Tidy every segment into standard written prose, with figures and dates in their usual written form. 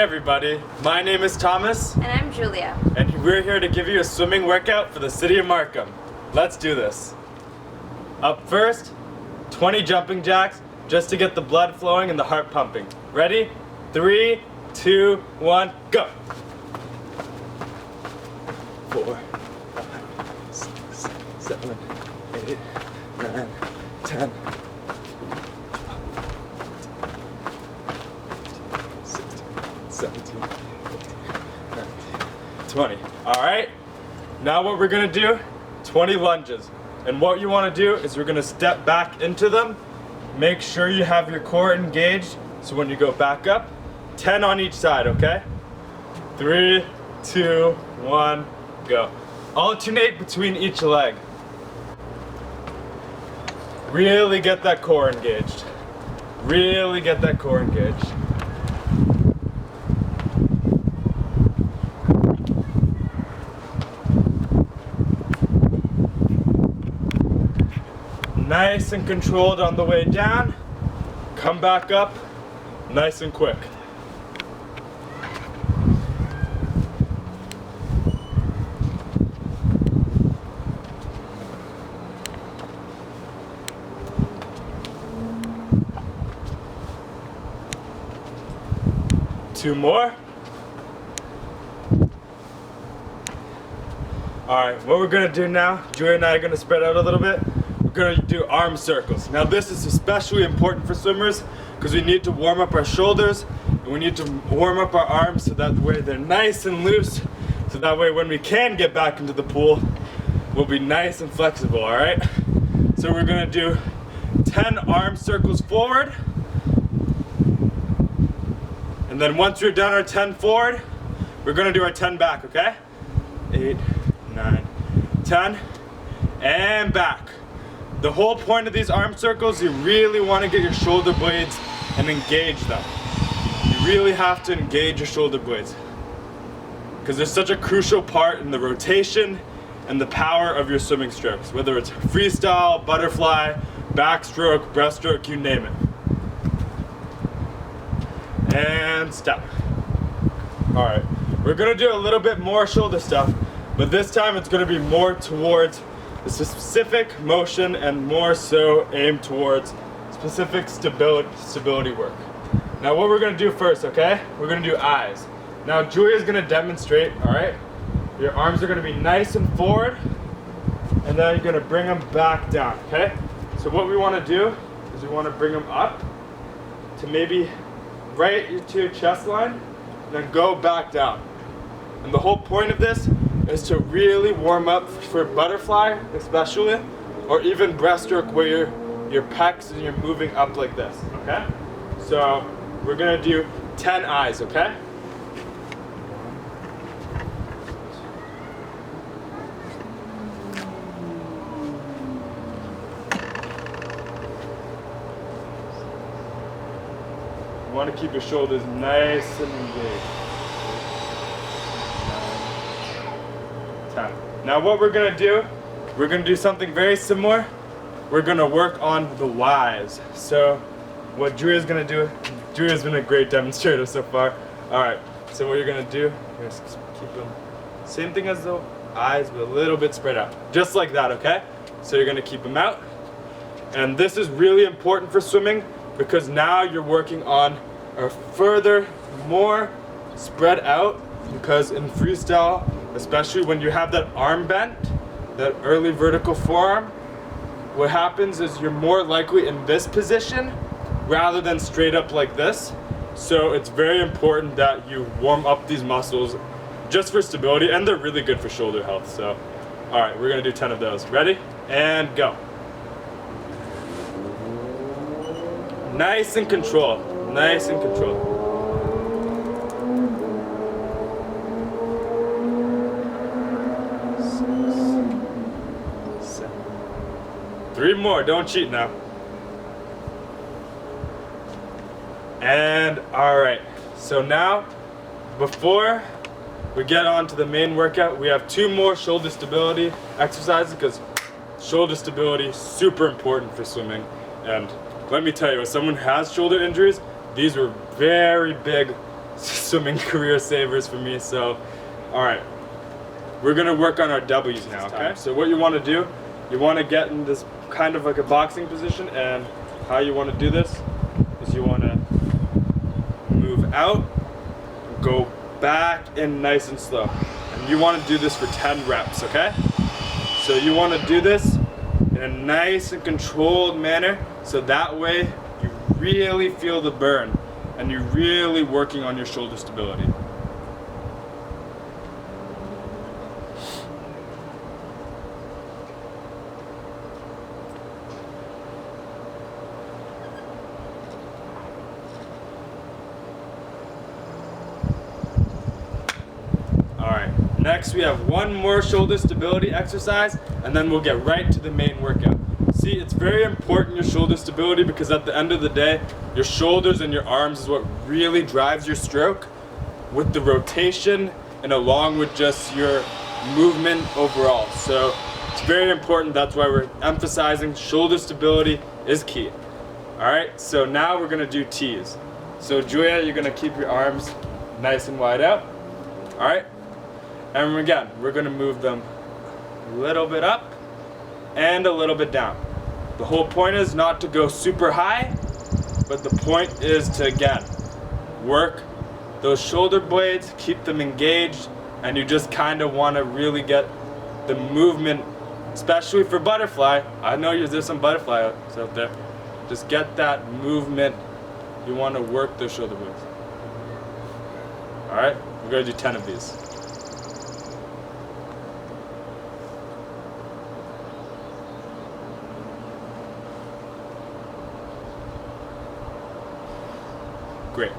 everybody, my name is Thomas. And I'm Julia. And we're here to give you a swimming workout for the city of Markham. Let's do this. Up first, 20 jumping jacks just to get the blood flowing and the heart pumping. Ready? 3, 2, 1, go! 4, 5, 6, 7, 8, 9, 10. 17, 18, 19, 20. Alright, now what we're going to do, 20 lunges. And what you want to do is we're going to step back into them. Make sure you have your core engaged, so when you go back up, 10 on each side, okay? 3, 2, 1, go. Alternate between each leg. Really get that core engaged. Really get that core engaged. Nice and controlled on the way down. Come back up, nice and quick. Two more. Alright, what we're going to do now, Julia and I are going to spread out a little bit. We're going to do arm circles. Now this is especially important for swimmers because we need to warm up our shoulders and we need to warm up our arms so that way they're nice and loose, so that way when we can get back into the pool, we'll be nice and flexible, alright? So we're going to do 10 arm circles forward, and then once we're done our 10 forward, we're going to do our 10 back, okay? 8, 9, 10, and back. The whole point of these arm circles, you really want to get your shoulder blades and engage them. You really have to engage your shoulder blades because they're such a crucial part in the rotation and the power of your swimming strokes, whether it's freestyle, butterfly, backstroke, breaststroke, you name it. And step. Alright, we're going to do a little bit more shoulder stuff, but this time it's going to be more towards the specific motion and more so aimed towards specific stability work. Now what we're going to do first, okay? We're going to do eyes. Now Julia's going to demonstrate, alright? Your arms are going to be nice and forward, and then you're going to bring them back down, okay? So what we want to do is we want to bring them up to maybe right to your chest line, and then go back down. And the whole point of this is to really warm up for butterfly especially, or even breaststroke where your pecs and you're moving up like this, okay? So we're gonna do 10 eyes, okay? You want to keep your shoulders nice and engaged. 10. Now what we're going to do something very similar. We're going to work on the Ys. So what Julia's going to do, Julia's been a great demonstrator so far. Alright, so what you're going to do, you're going to keep them, same thing as the eyes, but a little bit spread out. Just like that, okay? So you're going to keep them out. And this is really important for swimming because now you're working on a further, more spread out, because in freestyle, especially when you have that arm bent, that early vertical forearm, what happens is you're more likely in this position rather than straight up like this. So it's very important that you warm up these muscles just for stability, and they're really good for shoulder health. So, alright, we're going to do 10 of those. Ready? And go. Nice and controlled. Nice and controlled. 3 more, don't cheat now. And alright, so now before we get on to the main workout, we have 2 more shoulder stability exercises because shoulder stability is super important for swimming. And let me tell you, as someone who has shoulder injuries, these were very big swimming career savers for me. So, all right, we're gonna work on our W's now, okay? So what you wanna do, you wanna get in this kind of like a boxing position, and how you wanna do this is you wanna move out, go back in nice and slow. And you wanna do this for 10 reps, okay? So you wanna do this in a nice and controlled manner, so that way you really feel the burn and you're really working on your shoulder stability. Alright, next we have one more shoulder stability exercise, and then we'll get right to the main workout. See, it's very important, your shoulder stability, because at the end of the day, your shoulders and your arms is what really drives your stroke, with the rotation and along with just your movement overall. So it's very important, that's why we're emphasizing shoulder stability is key. Alright, so now we're gonna do T's. So Julia, you're gonna keep your arms nice and wide out. Alright? And again, we're gonna move them a little bit up and a little bit down. The whole point is not to go super high, but the point is to, again, work those shoulder blades, keep them engaged, and you just kind of want to really get the movement, especially for butterfly. I know there's some butterflies out there. Just get that movement. You want to work those shoulder blades. Alright, we're going to do 10 of these. Great.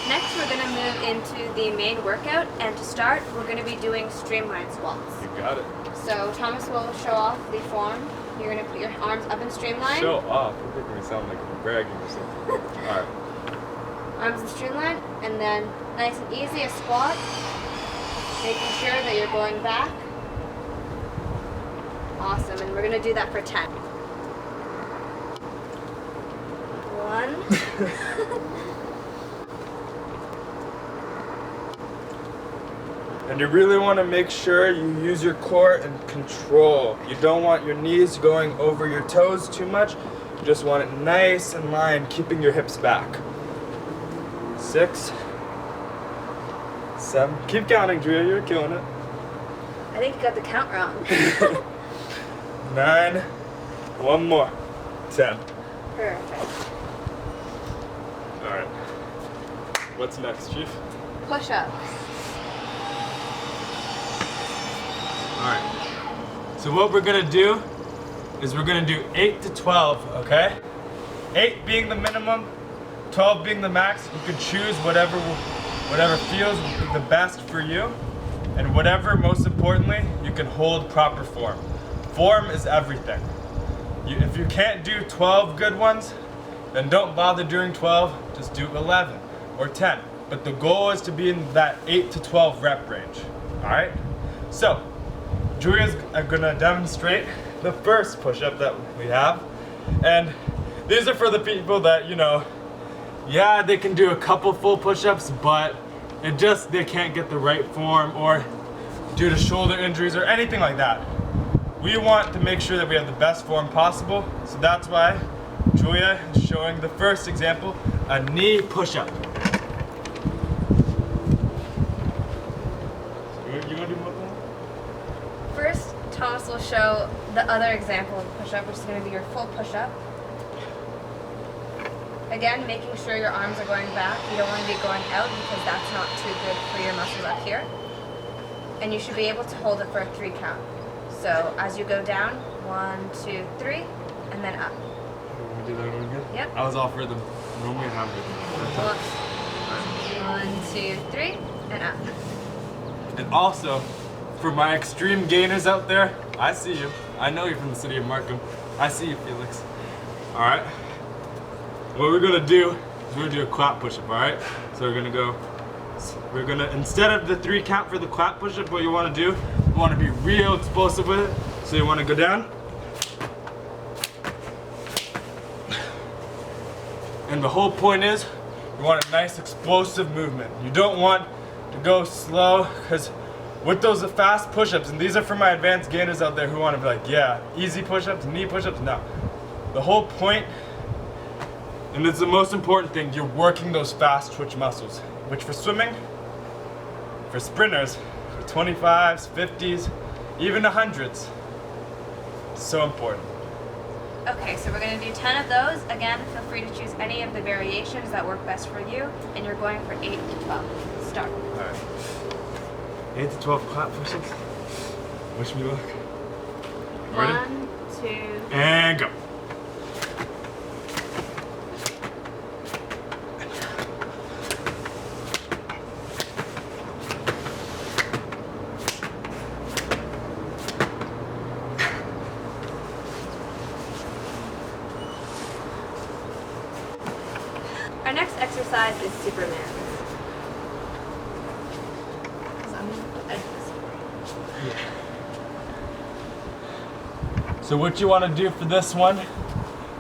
Next, we're going to move into the main workout, and to start, we're going to be doing Streamline Squats. You got it. So Thomas will show off the form. You're going to put your arms up in streamline. Show off? You're making me sound like I'm bragging or something. Alright. Arms in streamline, and then nice and easy, a squat. Making sure that you're going back. Awesome, and we're going to do that for 10. 1. And you really want to make sure you use your core and control. You don't want your knees going over your toes too much. You just want it nice and lined, keeping your hips back. 6, 7. Keep counting, Julia. You're killing it. I think you got the count wrong. 9. One more. 10. Perfect. Alright. What's next, Chief? Push-ups. Alright. So what we're going to do is we're going to do 8 to 12, okay? 8 being the minimum, 12 being the max. You can choose whatever feels the best for you. And whatever, most importantly, you can hold proper form. Form is everything. If you can't do 12 good ones, then don't bother doing 12, just do 11 or 10. But the goal is to be in that 8 to 12 rep range, all right? So, Julia's gonna demonstrate the first push-up that we have. And these are for the people that, yeah, they can do a couple full push-ups, but they can't get the right form, or due to shoulder injuries or anything like that. We want to make sure that we have the best form possible, so that's why Julia is showing the first example, a knee push-up. You want to do more than that? First, Thomas will show the other example of push-up, which is going to be your full push-up. Again, making sure your arms are going back. You don't want to be going out because that's not too good for your muscles up here. And you should be able to hold it for a 3 count. So as you go down, 1, 2, 3, and then up. Can we do that one again? Yep. I was off rhythm. Normally I have rhythm. 1, 2, 3, and up. And also, for my extreme gainers out there, I see you. I know you're from the city of Markham. I see you, Felix. All right. What we're gonna do is we're gonna do a quad push-up. All right. So we're gonna instead of the 3 count for the quad push-up, what you want to do, you want to be real explosive with it. So you want to go down, and the whole point is You want a nice explosive movement. You don't want to go slow, because with those fast push-ups, and these are for my advanced gainers out there who want to be like, yeah, easy push-ups, knee push-ups, no. The whole point, and it's the most important thing, you're working those fast twitch muscles, which for swimming, for sprinters, for 25s, 50s, even 100s, so important. Okay, so we're going to do 10 of those. Again, feel free to choose any of the variations that work best for you, and you're going for 8 to 12. Start. All right. 8 to 12 clap push-ups. Wish me luck. Ready? 1, 2, and go. Our next exercise is Superman. So what you want to do for this one,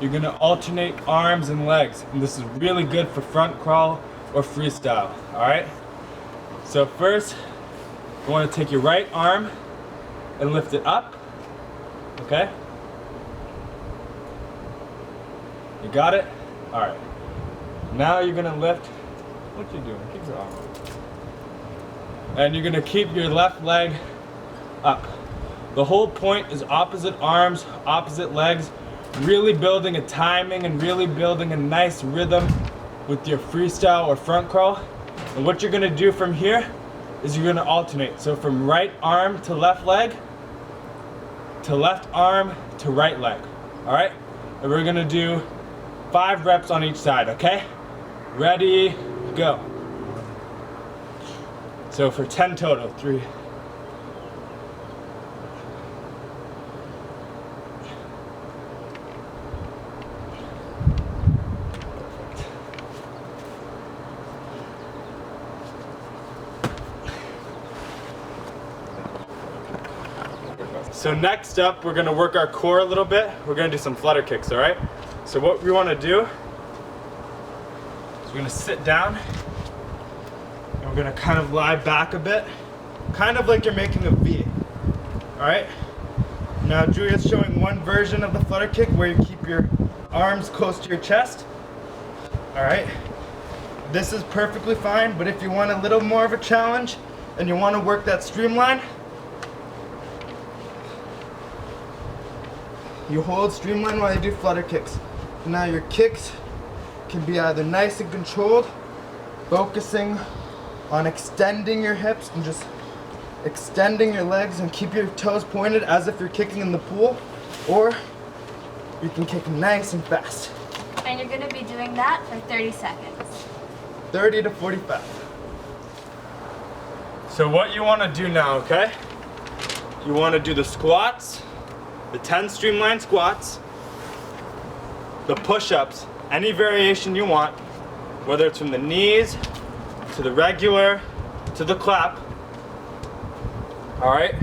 you're going to alternate arms and legs. And this is really good for front crawl or freestyle, all right? So first, you want to take your right arm and lift it up, okay? You got it? All right. Now you're going to lift, what you doing? Keep your arm up. And you're going to keep your left leg up. The whole point is opposite arms, opposite legs, really building a timing and really building a nice rhythm with your freestyle or front crawl. And what you're gonna do from here is you're gonna alternate. So from right arm to left leg, to left arm to right leg, all right? And we're gonna do 5 reps on each side, okay? Ready, go. So for 10 total, 3, So next up, we're gonna work our core a little bit. We're gonna do some flutter kicks, all right? So what we wanna do is we're gonna sit down and we're gonna kind of lie back a bit, kind of like you're making a V, all right? Now Julia's showing one version of the flutter kick where you keep your arms close to your chest, all right? This is perfectly fine, but if you want a little more of a challenge and you wanna work that streamline, you hold streamline while you do flutter kicks. Now your kicks can be either nice and controlled, focusing on extending your hips and just extending your legs and keep your toes pointed as if you're kicking in the pool, or you can kick nice and fast. And you're going to be doing that for 30 seconds. 30 to 45. So what you want to do now, okay? You want to do the squats, the 10 streamline squats, the push-ups, any variation you want, whether it's from the knees to the regular to the clap. All right?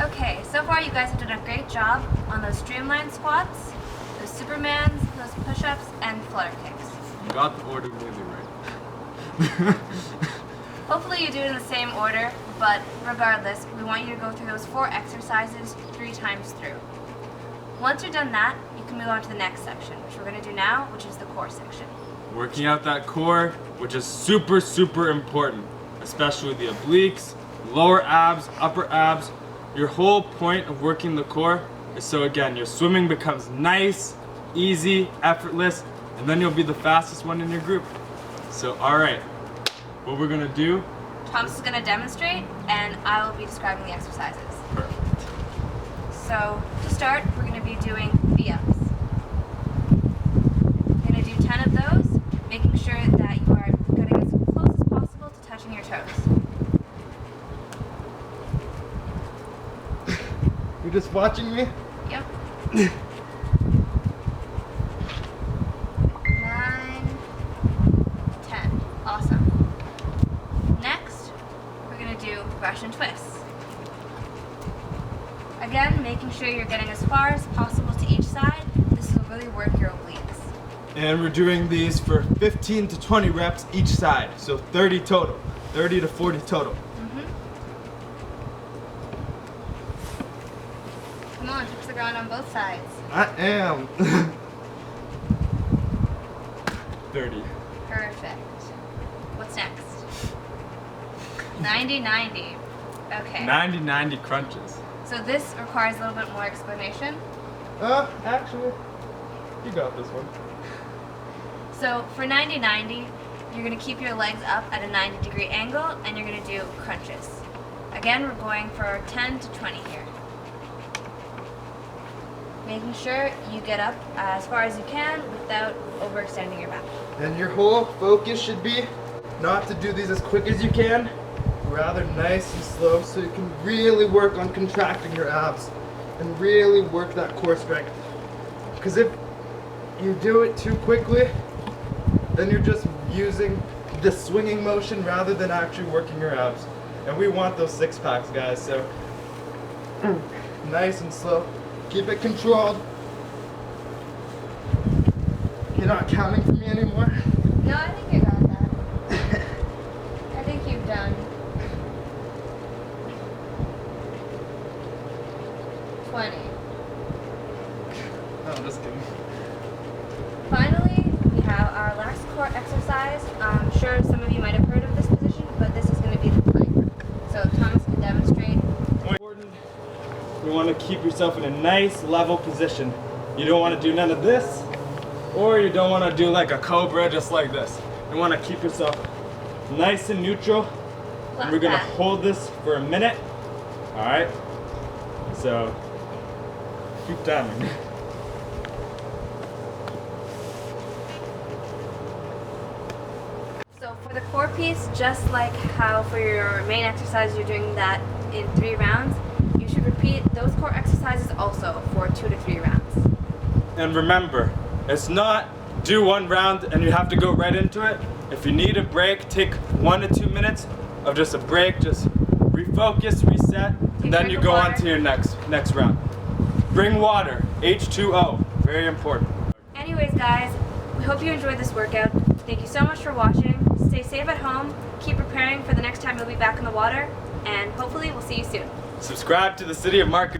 Okay, so far you guys have done a great job on those streamline squats, those Supermans, those push-ups, and flutter kicks. You got the order really right. Hopefully you do it in the same order, but regardless, we want you to go through those 4 exercises 3 times through. Once you're done that, you can move on to the next section, which we're going to do now, which is the core section. Working out that core, which is super, super important, especially the obliques, lower abs, upper abs. Your whole point of working the core is so, again, your swimming becomes nice, easy, effortless, and then you'll be the fastest one in your group. So, all right, what we're gonna do, Thomas is going to demonstrate, and I will be describing the exercises. perfect. So, to start, we're going to be doing V-ups. We're going to do 10 of those, making sure that you are getting as close as possible to touching your toes. You're just watching me? Yep. 9, 10. Awesome. Next, we're going to do Russian twists. Again, making sure you're getting as far as possible to each side. This will really work your obliques. And we're doing these for 15 to 20 reps each side. So 30 total, 30 to 40 total. Come on, touch the ground on both sides. I am. 30. Perfect. What's next? 90-90. Okay. 90-90 crunches. So this requires a little bit more explanation. Actually, you got this one. So for 90-90, you're going to keep your legs up at a 90-degree angle and you're going to do crunches. Again, we're going for 10 to 20 here. Making sure you get up as far as you can without overextending your back. And your whole focus should be not to do these as quick as you can, rather nice and slow, so you can really work on contracting your abs and really work that core strength. Because if you do it too quickly, then you're just using the swinging motion rather than actually working your abs. And we want those six packs, guys, so nice and slow. Keep it controlled. You're not counting for me anymore? No, I think you got that. I think you've done 20. No, I'm just kidding. Finally, we have our last core exercise. I'm sure some of you might have heard of this position, but this is going to be the plank. So Thomas can demonstrate. You want to keep yourself in a nice level position. You don't want to do none of this, or you don't want to do like a cobra just like this. You want to keep yourself nice and neutral. And we're going to hold this for a minute. Alright? So, keep timing. So for the core piece, just like how for your main exercise you're doing that in 3 rounds, you should repeat those core exercises also for 2 to 3 rounds. And remember, it's not do 1 round and you have to go right into it. If you need a break, take 1 to 2 minutes of just a break, just refocus, reset, and then you go on to your next round. Bring water, H2O, very important. Anyways guys, we hope you enjoyed this workout. Thank you so much for watching. Stay safe at home, keep preparing for the next time you'll be back in the water, and hopefully we'll see you soon. Subscribe to the City of Markham